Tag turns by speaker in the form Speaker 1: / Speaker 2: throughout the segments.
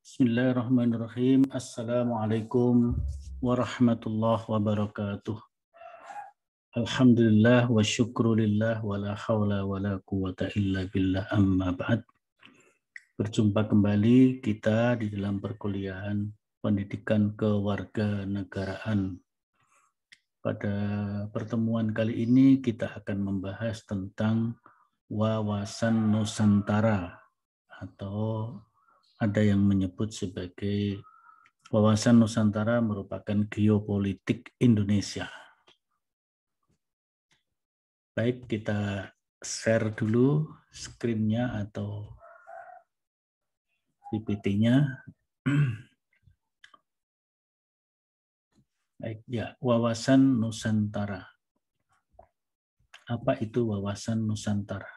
Speaker 1: Bismillahirrahmanirrahim. Assalamualaikum warahmatullahi wabarakatuh. Alhamdulillah wa syukrulillah wa la hawla wa la quwata illa billah amma ba'd. Berjumpa kembali kita di dalam perkuliahan pendidikan kewarganegaraan. Pada pertemuan kali ini kita akan membahas tentang wawasan Nusantara atau ada yang menyebut sebagai wawasan Nusantara merupakan geopolitik Indonesia. Baik, kita share dulu screen-nya atau PPT-nya. Baik, ya, wawasan Nusantara. Apa itu wawasan Nusantara?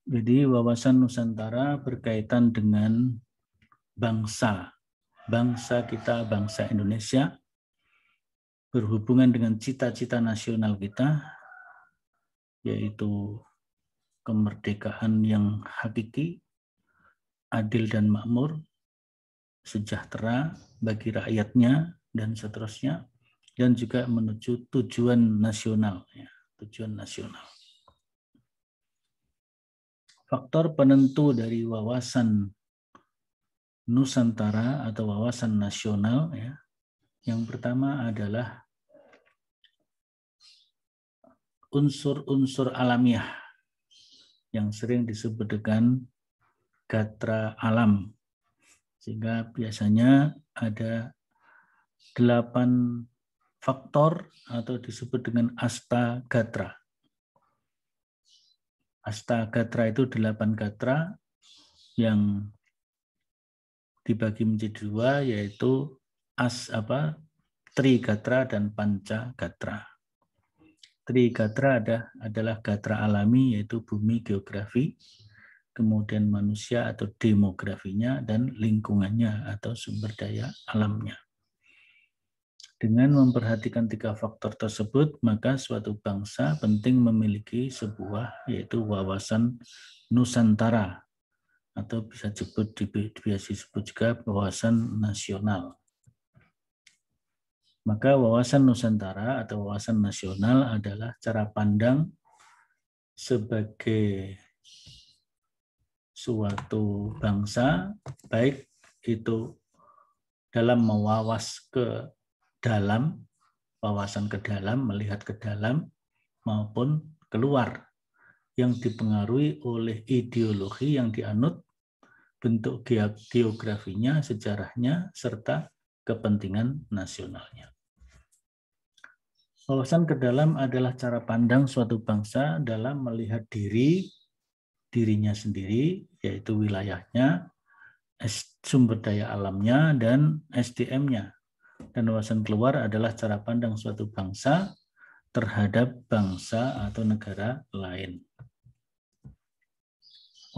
Speaker 1: Jadi wawasan Nusantara berkaitan dengan bangsa. Bangsa kita, bangsa Indonesia, berhubungan dengan cita-cita nasional kita, yaitu kemerdekaan yang hakiki, adil dan makmur, sejahtera bagi rakyatnya, dan seterusnya, dan juga menuju tujuan nasional. Ya, tujuan nasional. Faktor penentu dari wawasan Nusantara atau wawasan nasional, ya, yang pertama adalah unsur-unsur alamiah yang sering disebut dengan gatra alam. Sehingga biasanya ada 8 faktor atau disebut dengan asta gatra. Asta gatra itu 8 gatra yang dibagi menjadi 2, yaitu tri gatra dan panca gatra. Tri gatra adalah gatra alami, yaitu bumi, geografi, kemudian manusia atau demografinya, dan lingkungannya atau sumber daya alamnya. Dengan memperhatikan 3 faktor tersebut, maka suatu bangsa penting memiliki sebuah, yaitu wawasan Nusantara, atau biasa disebut juga wawasan nasional. Maka wawasan Nusantara atau wawasan nasional adalah cara pandang sebagai suatu bangsa, baik itu dalam mewawas ke dalam, wawasan ke dalam, melihat ke dalam, maupun keluar, yang dipengaruhi oleh ideologi yang dianut, bentuk geografinya, sejarahnya, serta kepentingan nasionalnya. Wawasan ke dalam adalah cara pandang suatu bangsa dalam melihat dirinya sendiri, yaitu wilayahnya, sumber daya alamnya, dan SDM-nya. Dan wawasan keluar adalah cara pandang suatu bangsa terhadap bangsa atau negara lain.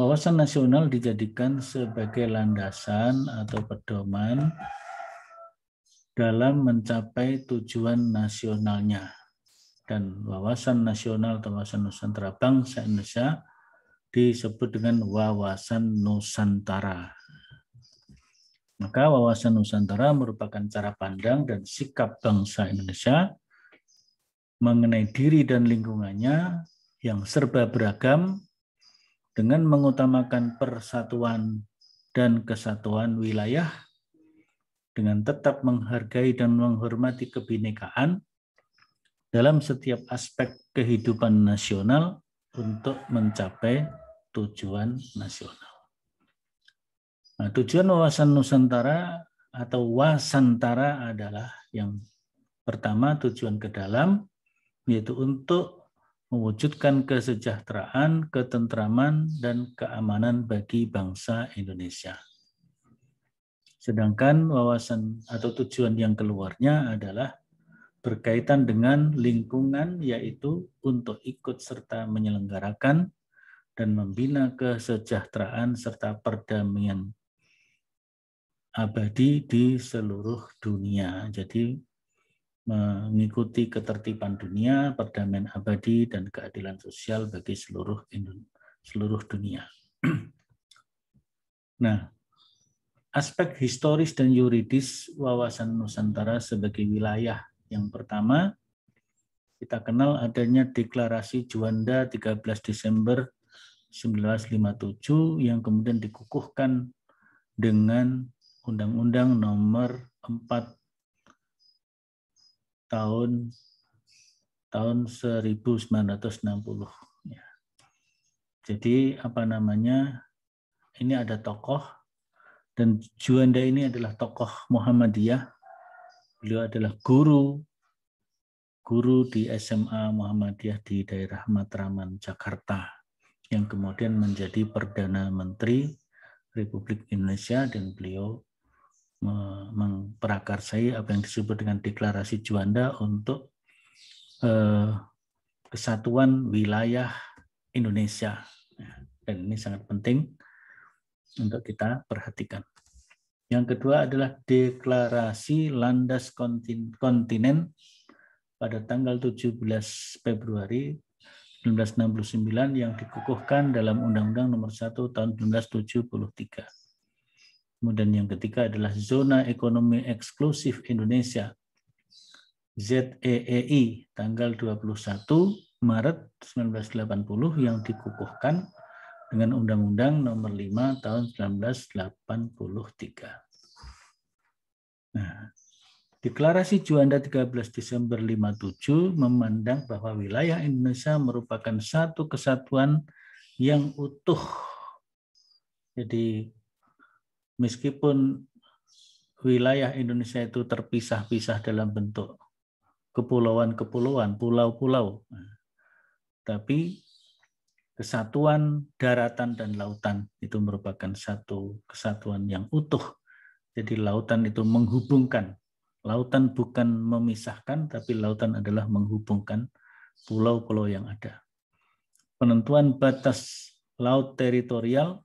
Speaker 1: Wawasan nasional dijadikan sebagai landasan atau pedoman dalam mencapai tujuan nasionalnya. Dan wawasan nasional atau wawasan Nusantara bangsa Indonesia disebut dengan wawasan Nusantara. Maka wawasan Nusantara merupakan cara pandang dan sikap bangsa Indonesia mengenai diri dan lingkungannya yang serba beragam dengan mengutamakan persatuan dan kesatuan wilayah dengan tetap menghargai dan menghormati kebinekaan dalam setiap aspek kehidupan nasional untuk mencapai tujuan nasional. Nah, tujuan wawasan Nusantara atau Wasantara adalah yang pertama, tujuan ke dalam, yaitu untuk mewujudkan kesejahteraan, ketentraman, dan keamanan bagi bangsa Indonesia. Sedangkan wawasan atau tujuan yang keluarnya adalah berkaitan dengan lingkungan, yaitu untuk ikut serta menyelenggarakan dan membina kesejahteraan serta perdamaian abadi di seluruh dunia. Jadi mengikuti ketertiban dunia, perdamaian abadi, dan keadilan sosial bagi seluruh dunia. Nah, aspek historis dan yuridis wawasan Nusantara sebagai wilayah. Yang pertama, kita kenal adanya Deklarasi Juanda 13 Desember 1957 yang kemudian dikukuhkan dengan Undang-Undang Nomor 4 tahun 1960. Jadi apa namanya? Ini ada tokoh, dan Juanda ini adalah tokoh Muhammadiyah. Beliau adalah guru di SMA Muhammadiyah di daerah Matraman, Jakarta, yang kemudian menjadi Perdana Menteri Republik Indonesia, dan beliau memprakarsai apa yang disebut dengan Deklarasi Juanda untuk kesatuan wilayah Indonesia. Dan ini sangat penting untuk kita perhatikan. Yang kedua adalah Deklarasi Landas Kontinen pada tanggal 17 Februari 1969 yang dikukuhkan dalam Undang-Undang Nomor 1 tahun 1973. Kemudian yang ketiga adalah Zona Ekonomi Eksklusif Indonesia ZEEI tanggal 21 Maret 1980 yang dikukuhkan dengan Undang-Undang Nomor 5 tahun 1983. Nah, Deklarasi Juanda 13 Desember 57 memandang bahwa wilayah Indonesia merupakan satu kesatuan yang utuh. Jadi meskipun wilayah Indonesia itu terpisah-pisah dalam bentuk kepulauan-kepulauan, pulau-pulau, tapi kesatuan daratan dan lautan itu merupakan satu kesatuan yang utuh. Jadi lautan itu menghubungkan. Lautan bukan memisahkan, tapi lautan adalah menghubungkan pulau-pulau yang ada. Penentuan batas laut teritorial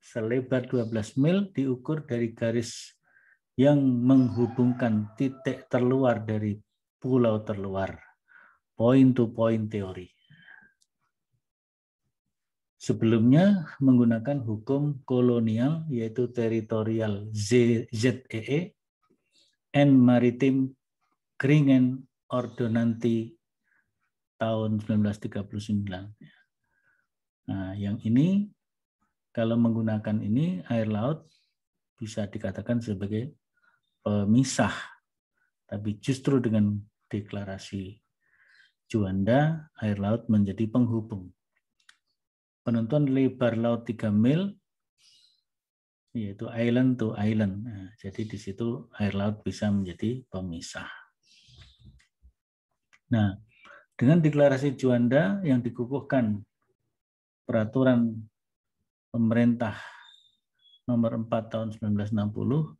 Speaker 1: selebar 12 mil diukur dari garis yang menghubungkan titik terluar dari pulau terluar. Point to point teori. Sebelumnya menggunakan hukum kolonial yaitu teritorial ZEE and Maritime Geringen Ordonanti tahun 1939. Nah, yang ini kalau menggunakan ini air laut bisa dikatakan sebagai pemisah. Tapi justru dengan Deklarasi Juanda air laut menjadi penghubung. Penentuan lebar laut 3 mil yaitu island to island. Nah, jadi di situ air laut bisa menjadi pemisah. Nah, dengan Deklarasi Juanda yang dikukuhkan peraturan pemerintah nomor 4 tahun 1960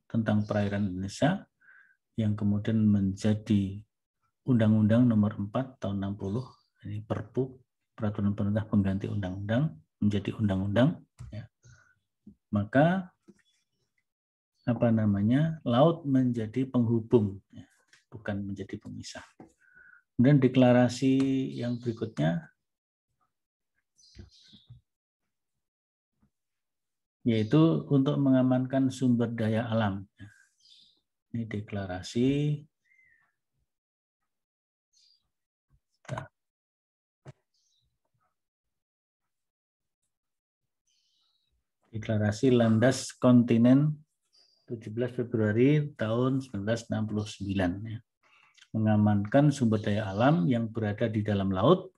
Speaker 1: tentang perairan Indonesia yang kemudian menjadi Undang-Undang nomor 4 tahun 60, ini Perpu, peraturan pemerintah pengganti undang-undang menjadi undang-undang, ya. Maka laut menjadi penghubung, ya, bukan menjadi pemisah. Kemudian deklarasi yang berikutnya yaitu untuk mengamankan sumber daya alam. Ini deklarasi Deklarasi Landas Kontinen 17 Februari tahun 1969, ya. Mengamankan sumber daya alam yang berada di dalam laut,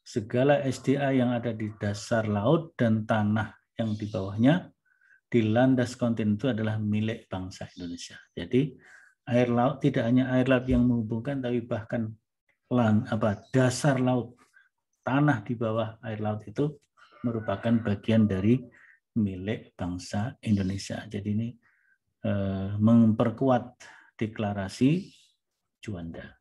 Speaker 1: segala SDA yang ada di dasar laut dan tanah yang di bawahnya di landas kontinen itu adalah milik bangsa Indonesia. Jadi air laut tidak hanya air laut yang menghubungkan, tapi bahkan dasar laut, tanah di bawah air laut itu merupakan bagian dari milik bangsa Indonesia. Jadi ini memperkuat Deklarasi Juanda.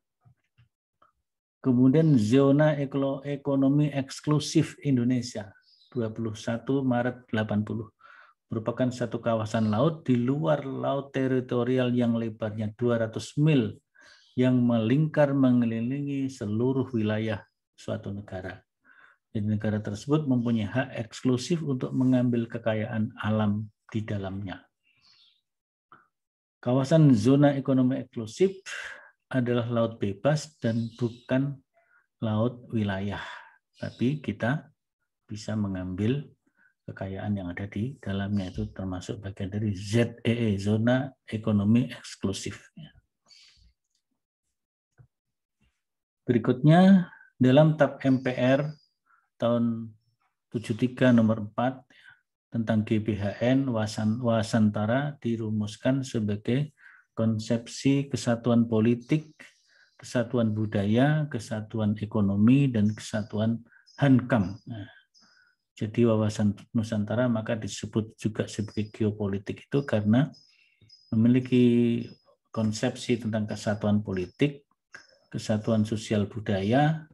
Speaker 1: Kemudian Zona Ekonomi Eksklusif Indonesia 21 Maret 80 merupakan satu kawasan laut di luar laut teritorial yang lebarnya 200 mil yang melingkar mengelilingi seluruh wilayah suatu negara. Jadi negara tersebut mempunyai hak eksklusif untuk mengambil kekayaan alam di dalamnya. Kawasan zona ekonomi eksklusif adalah laut bebas dan bukan laut wilayah. Tapi kita bisa mengambil kekayaan yang ada di dalamnya, itu termasuk bagian dari ZEE, zona ekonomi eksklusif. Berikutnya, dalam TAP MPR tahun 73 nomor 4 tentang GBHN Wasantara dirumuskan sebagai konsepsi kesatuan politik, kesatuan budaya, kesatuan ekonomi, dan kesatuan hankam. Nah, jadi wawasan Nusantara maka disebut juga sebagai geopolitik itu karena memiliki konsepsi tentang kesatuan politik, kesatuan sosial budaya,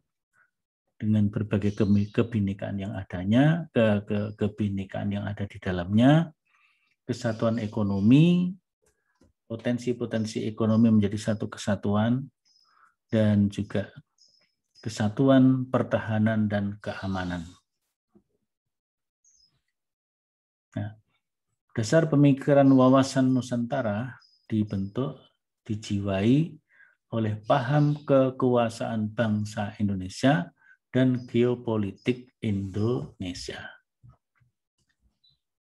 Speaker 1: dengan berbagai kebinekaan yang adanya, kebinekaan yang ada di dalamnya, kesatuan ekonomi, potensi-potensi ekonomi menjadi satu kesatuan, dan juga kesatuan pertahanan dan keamanan. Nah, dasar pemikiran wawasan Nusantara dibentuk, dijiwai oleh paham kekuasaan bangsa Indonesia dan geopolitik Indonesia.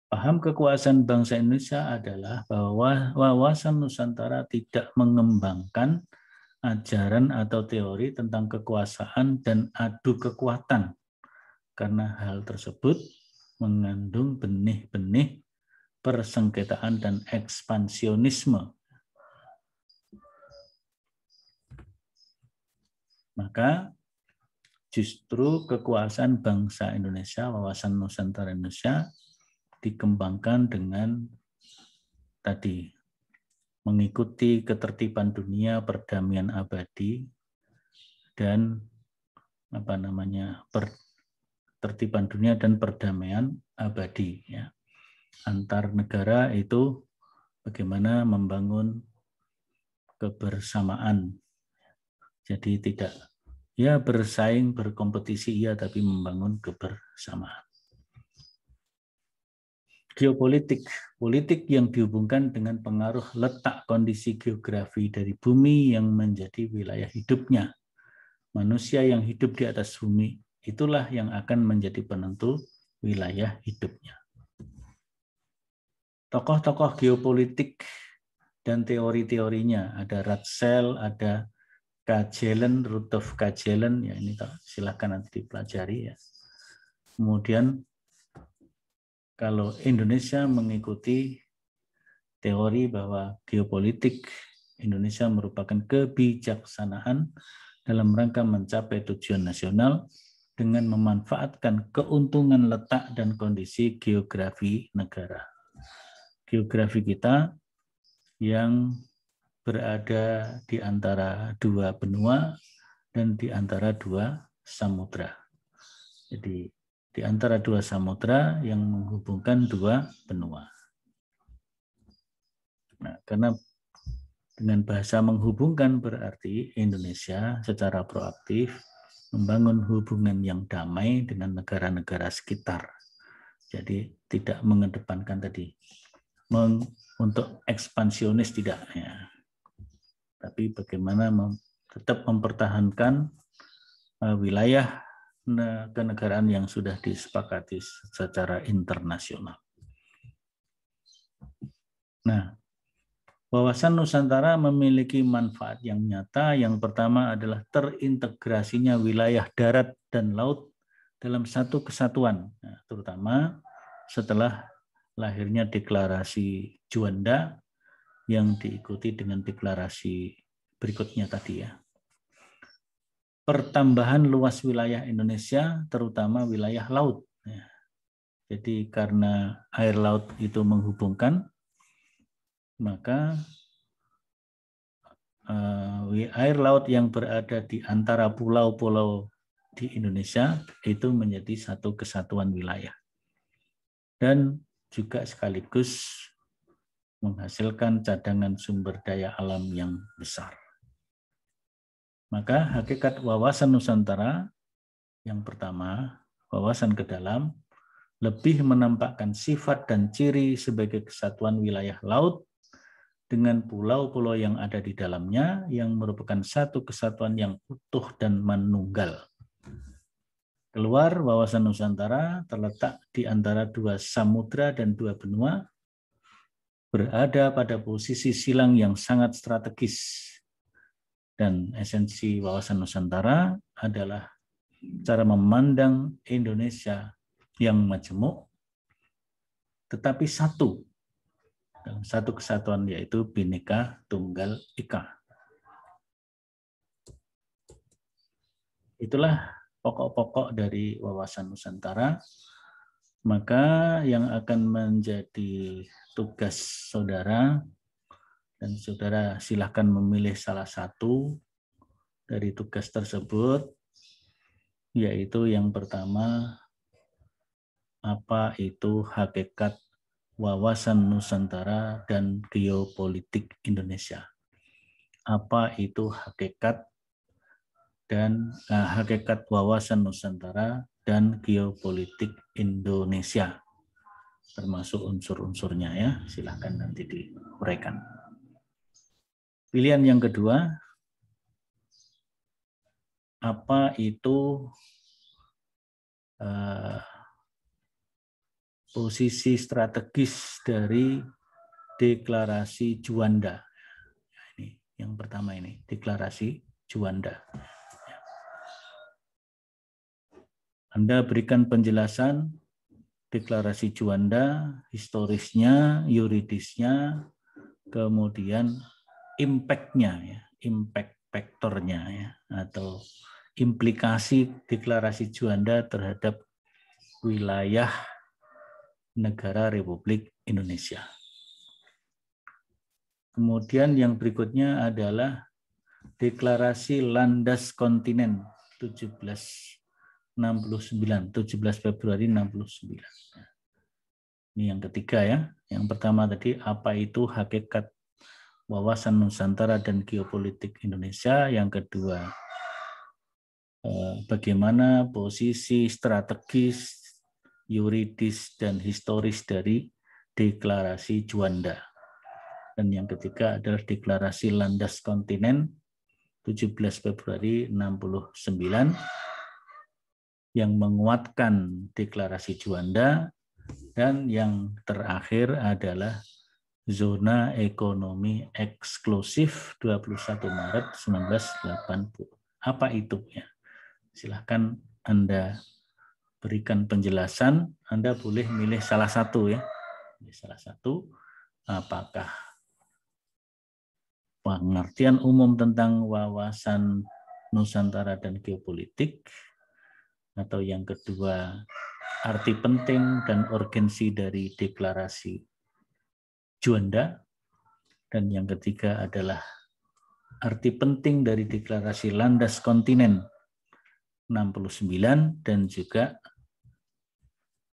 Speaker 1: Paham kekuasaan bangsa Indonesia adalah bahwa wawasan Nusantara tidak mengembangkan ajaran atau teori tentang kekuasaan dan adu kekuatan, karena hal tersebut mengandung benih-benih persengketaan dan ekspansionisme. Maka justru kekuasaan bangsa Indonesia, wawasan Nusantara Indonesia dikembangkan dengan tadi mengikuti ketertiban dunia, perdamaian abadi, dan ketertiban dunia dan perdamaian abadi. Ya. Antar negara itu bagaimana membangun kebersamaan. Jadi tidak bersaing, berkompetisi tapi membangun kebersamaan. Geopolitik, politik yang dihubungkan dengan pengaruh letak kondisi geografi dari bumi yang menjadi wilayah hidupnya. Manusia yang hidup di atas bumi, itulah yang akan menjadi penentu wilayah hidupnya. Tokoh-tokoh geopolitik dan teori-teorinya, ada Ratzel, ada Kajelen, Rudolf Kajelen, ya ini silakan nanti dipelajari ya. Kemudian kalau Indonesia mengikuti teori bahwa geopolitik Indonesia merupakan kebijaksanaan dalam rangka mencapai tujuan nasional dengan memanfaatkan keuntungan letak dan kondisi geografi negara. Geografi kita yang berada di antara dua benua dan di antara dua samudra. Jadi di antara dua samudra yang menghubungkan dua benua. Nah, karena dengan bahasa menghubungkan berarti Indonesia secara proaktif membangun hubungan yang damai dengan negara-negara sekitar. Jadi tidak mengedepankan tadi untuk ekspansionis tidak ya. Tapi bagaimana tetap mempertahankan wilayah kenegaraan yang sudah disepakati secara internasional. Nah, wawasan Nusantara memiliki manfaat yang nyata. Yang pertama adalah terintegrasinya wilayah darat dan laut dalam satu kesatuan, nah, terutama setelah lahirnya deklarasi Juanda yang diikuti dengan deklarasi berikutnya tadi ya. Pertambahan luas wilayah Indonesia, terutama wilayah laut. Jadi karena air laut itu menghubungkan, maka air laut yang berada di antara pulau-pulau di Indonesia itu menjadi satu kesatuan wilayah. Dan juga sekaligus menghasilkan cadangan sumber daya alam yang besar. Maka hakikat wawasan Nusantara yang pertama wawasan ke dalam lebih menampakkan sifat dan ciri sebagai kesatuan wilayah laut dengan pulau-pulau yang ada di dalamnya yang merupakan satu kesatuan yang utuh dan manunggal. Keluar, wawasan Nusantara terletak di antara dua samudra dan dua benua, berada pada posisi silang yang sangat strategis. Dan esensi wawasan Nusantara adalah cara memandang Indonesia yang majemuk, tetapi satu, dalam satu kesatuan, yaitu Bhinneka Tunggal Ika. Itulah pokok-pokok dari wawasan Nusantara. Maka yang akan menjadi tugas saudara, dan saudara silahkan memilih salah satu dari tugas tersebut, yaitu yang pertama, apa itu hakikat wawasan Nusantara dan geopolitik Indonesia. Apa itu hakikat wawasan Nusantara dan geopolitik Indonesia, termasuk unsur-unsurnya ya. Silahkan nanti diuraikan. Pilihan yang kedua, apa itu posisi strategis dari deklarasi Juanda. Ini yang pertama, ini deklarasi Juanda. Anda berikan penjelasan deklarasi Juanda, historisnya, yuridisnya, kemudian impact-nya ya, impact faktornya ya, atau implikasi deklarasi Juanda terhadap wilayah negara Republik Indonesia. Kemudian yang berikutnya adalah deklarasi Landas Kontinen 17 Februari 69. Ini yang ketiga ya. Yang pertama tadi, apa itu hakikat wawasan Nusantara dan geopolitik Indonesia. Yang kedua, bagaimana posisi strategis, yuridis, dan historis dari deklarasi Juanda. Dan yang ketiga adalah deklarasi Landas Kontinen 17 Februari 69 yang menguatkan deklarasi Juanda. Dan yang terakhir adalah Zona Ekonomi Eksklusif 21 Maret 1980. Apa itu ya? Silahkan Anda berikan penjelasan. Anda boleh milih salah satu ya. Salah satu, apakah pengertian umum tentang wawasan Nusantara dan geopolitik, atau yang kedua, arti penting dan urgensi dari deklarasi Juanda, dan yang ketiga adalah arti penting dari deklarasi Landas Kontinen 69 dan juga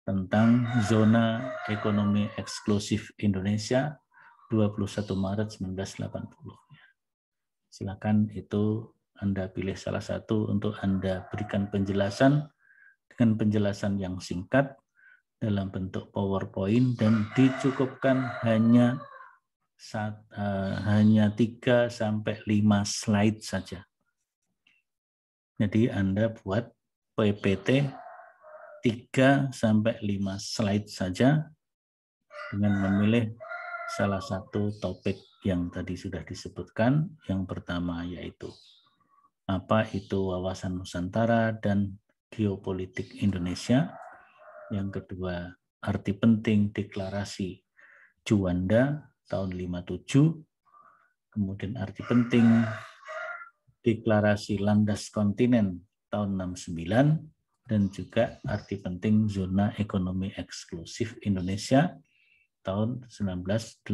Speaker 1: tentang Zona Ekonomi Eksklusif Indonesia 21 Maret 1980. Silakan itu Anda pilih salah satu untuk Anda berikan penjelasan dengan penjelasan yang singkat dalam bentuk PowerPoint dan dicukupkan hanya 3-5 slide saja. Jadi Anda buat PPT 3-5 slide saja dengan memilih salah satu topik yang tadi sudah disebutkan. Yang pertama yaitu apa itu wawasan Nusantara dan geopolitik Indonesia. Yang kedua, arti penting deklarasi Juanda tahun 57. Kemudian arti penting deklarasi Landas Kontinen tahun 69. Dan juga arti penting Zona Ekonomi Eksklusif Indonesia tahun 1980.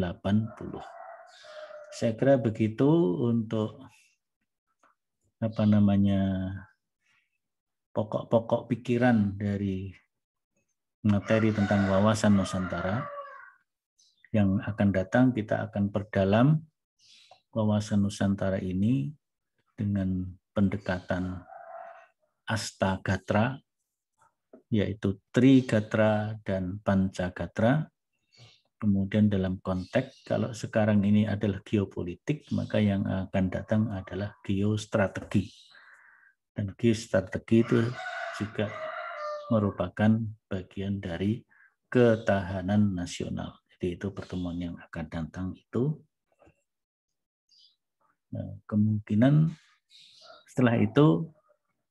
Speaker 1: Saya kira begitu untuk pokok-pokok pikiran dari materi tentang wawasan Nusantara. Yang akan datang kita akan perdalam wawasan Nusantara ini dengan pendekatan Astagatra yaitu Trigatra dan Pancagatra. Kemudian dalam konteks kalau sekarang ini adalah geopolitik, maka yang akan datang adalah geostrategi. Dan geostrategi itu juga merupakan bagian dari ketahanan nasional. Jadi itu pertemuan yang akan datang itu. Nah, kemungkinan setelah itu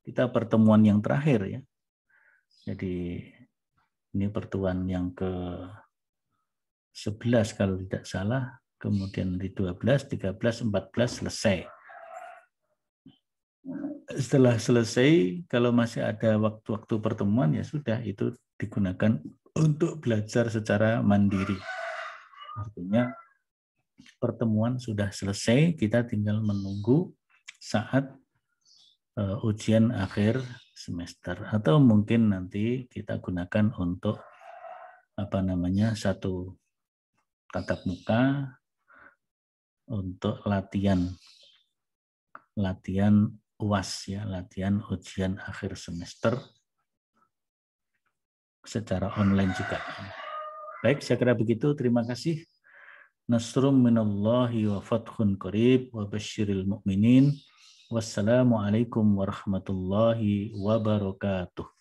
Speaker 1: kita pertemuan yang terakhir ya. Jadi ini pertemuan yang ke-11 kalau tidak salah, kemudian di 12, 13, 14 selesai. Setelah selesai, kalau masih ada waktu-waktu pertemuan ya sudah itu digunakan untuk belajar secara mandiri. Artinya pertemuan sudah selesai, kita tinggal menunggu saat ujian akhir semester atau mungkin nanti kita gunakan untuk satu tatap muka untuk latihan UAS ya, latihan ujian akhir semester secara online juga. Baik, saya kira begitu. Terima kasih. Nasrum minallahi wa fathun qarib wa basyiril mu'minin. Wassalamualaikum warahmatullahi wabarakatuh.